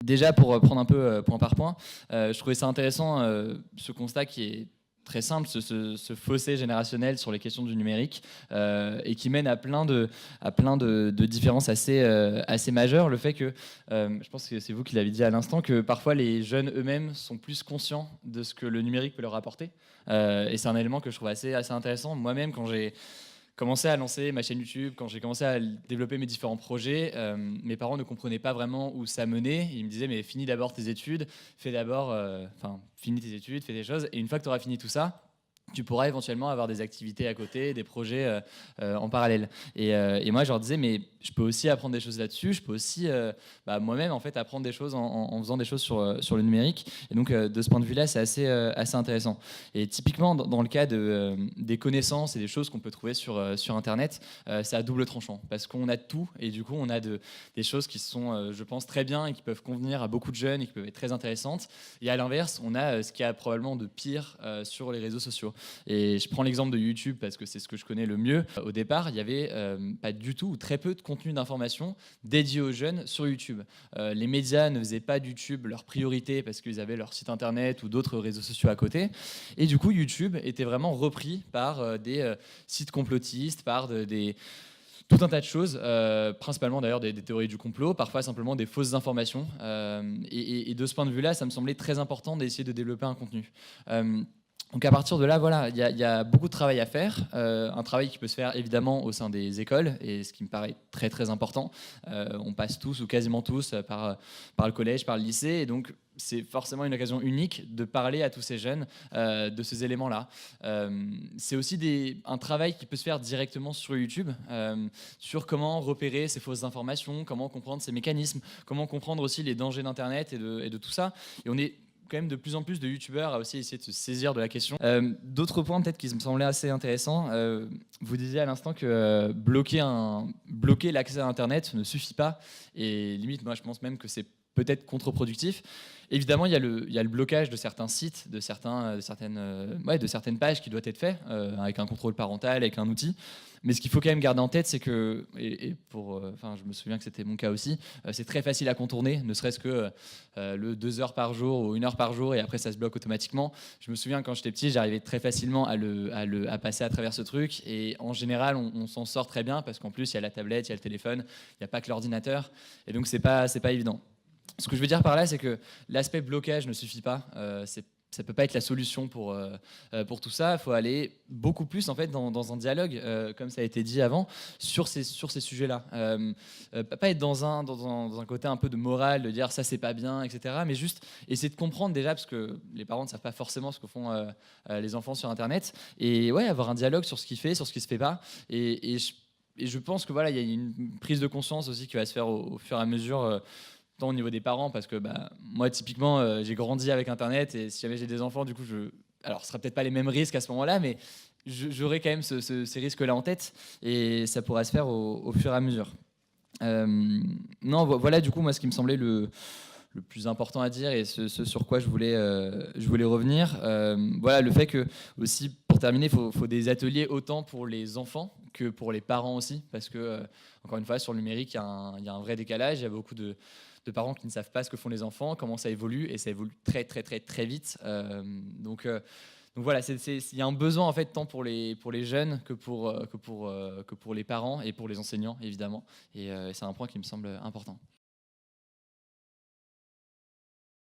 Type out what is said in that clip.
Déjà, pour prendre un peu point par point, je trouvais ça intéressant, ce constat qui est très simple, ce fossé générationnel sur les questions du numérique, et qui mène à plein de différences assez majeures. Le fait que, je pense que c'est vous qui l'avez dit à l'instant, que parfois les jeunes eux-mêmes sont plus conscients de ce que le numérique peut leur apporter. Et c'est un élément que je trouve assez intéressant. Moi-même, quand j'ai commencé à lancer ma chaîne YouTube, quand j'ai commencé à développer mes différents projets, mes parents ne comprenaient pas vraiment où ça menait. Ils me disaient, mais finis d'abord tes études, finis tes études, fais des choses, et une fois que tu auras fini tout ça, tu pourras éventuellement avoir des activités à côté, des projets en parallèle. Et moi, je leur disais, mais je peux aussi apprendre des choses là-dessus, je peux aussi moi-même en fait apprendre des choses en faisant des choses sur le numérique. Et donc, de ce point de vue-là, c'est assez intéressant. Et typiquement, dans le cas des connaissances et des choses qu'on peut trouver sur Internet, c'est à double tranchant, parce qu'on a de tout, et du coup, on a des choses qui sont, je pense, très bien et qui peuvent convenir à beaucoup de jeunes et qui peuvent être très intéressantes. Et à l'inverse, on a ce qu'il y a probablement de pire sur les réseaux sociaux. Et je prends l'exemple de YouTube parce que c'est ce que je connais le mieux. Au départ, il n'y avait pas du tout ou très peu de contenu d'information dédié aux jeunes sur YouTube. Les médias ne faisaient pas de YouTube leur priorité parce qu'ils avaient leur site internet ou d'autres réseaux sociaux à côté. Et du coup, YouTube était vraiment repris par des sites complotistes, tout un tas de choses, principalement d'ailleurs des théories du complot, parfois simplement des fausses informations. Et de ce point de vue-là, ça me semblait très important d'essayer de développer un contenu. Donc à partir de là, voilà, il y a beaucoup de travail à faire, un travail qui peut se faire évidemment au sein des écoles, et ce qui me paraît très très important. On passe tous ou quasiment tous par le collège, par le lycée, et donc c'est forcément une occasion unique de parler à tous ces jeunes de ces éléments-là. C'est aussi un travail qui peut se faire directement sur YouTube, sur comment repérer ces fausses informations, comment comprendre ces mécanismes, comment comprendre aussi les dangers d'Internet et de tout ça. Et on est quand même de plus en plus de youtubeurs à aussi essayer de se saisir de la question. D'autres points peut-être qui me semblaient assez intéressants. Vous disiez à l'instant que bloquer l'accès à Internet ne suffit pas. Et limite, moi je pense même que c'est peut-être contre-productif. Évidemment, il y a le blocage de certains sites, de certaines pages qui doit être fait avec un contrôle parental, avec un outil. Mais ce qu'il faut quand même garder en tête, c'est que, je me souviens que c'était mon cas aussi, c'est très facile à contourner, ne serait-ce que le 2 heures par jour ou 1 heure par jour, et après ça se bloque automatiquement. Je me souviens quand j'étais petit, j'arrivais très facilement à passer à travers ce truc, et en général, on s'en sort très bien, parce qu'en plus, il y a la tablette, il y a le téléphone, il n'y a pas que l'ordinateur, et donc c'est pas évident. Ce que je veux dire par là, c'est que l'aspect blocage ne suffit pas. Ça peut pas être la solution pour tout ça. Il faut aller beaucoup plus en fait dans un dialogue, comme ça a été dit avant, sur ces sujets-là. Pas être dans un côté un peu de morale, de dire ça c'est pas bien, etc. Mais juste essayer de comprendre déjà, parce que les parents ne savent pas forcément ce que font les enfants sur Internet. Et ouais, avoir un dialogue sur ce qui fait, sur ce qui se fait pas. Et je pense que voilà, il y a une prise de conscience aussi qui va se faire au fur et à mesure. Tant au niveau des parents, parce que moi typiquement j'ai grandi avec Internet, et si jamais j'ai des enfants, du coup alors ce sera peut-être pas les mêmes risques à ce moment-là, mais j'aurai quand même ces risques-là en tête, et ça pourra se faire au fur et à mesure. Non, voilà du coup moi ce qui me semblait le plus important à dire, et ce sur quoi je voulais revenir. Voilà, le fait que aussi, pour terminer, il faut des ateliers autant pour les enfants que pour les parents aussi, parce que encore une fois, sur le numérique, il y a un vrai décalage. Il y a beaucoup de parents qui ne savent pas ce que font les enfants, comment ça évolue, et ça évolue très très très très vite. Donc voilà, il y a un besoin en fait tant pour les jeunes que pour les parents et pour les enseignants évidemment. Et c'est un point qui me semble important.